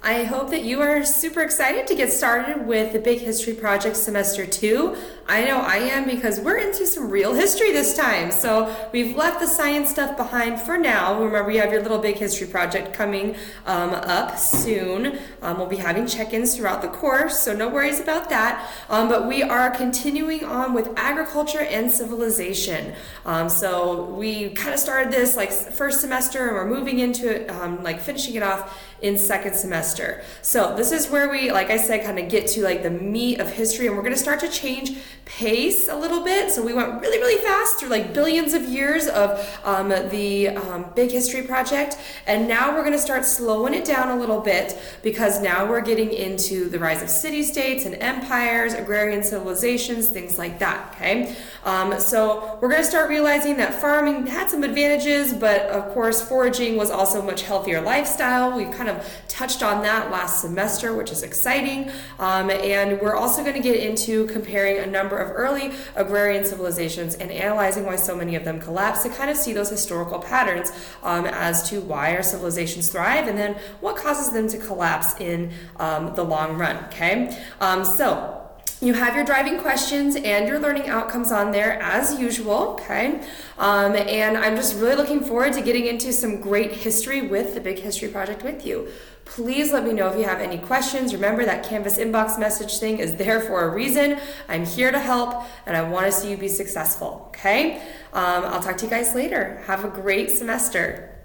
I hope that you are super excited to get started with the Big History Project Semester 2. I know I am because we're into some real history this time. So we've left the science stuff behind for now. Remember, you have your little Big History Project coming up soon. We'll be having check-ins throughout the course, so no worries about that. But we are continuing on with agriculture and civilization. So we kind of started this like first semester and we're moving into it, finishing it off in second semester. So this is where we, like I said, kind of get to like the meat of history, and we're going to start to change pace a little bit. So we went really, really fast through like billions of years of the Big History Project, and now we're going to start slowing it down a little bit because now we're getting into the rise of city-states and empires, agrarian civilizations, things like that, okay? So we're going to start realizing that farming had some advantages, but of course foraging was also a much healthier lifestyle. We've kind of touched on that last semester, which is exciting. And we're also going to get into comparing a number of early agrarian civilizations and analyzing why so many of them collapsed, to kind of see those historical patterns as to why our civilizations thrive and then what causes them to collapse in the long run, okay? So you have your driving questions and your learning outcomes on there as usual, okay? And I'm just really looking forward to getting into some great history with the Big History Project with you. Please let me know if you have any questions. Remember, that Canvas inbox message thing is there for a reason. I'm here to help, and I want to see you be successful, okay? I'll talk to you guys later. Have a great semester.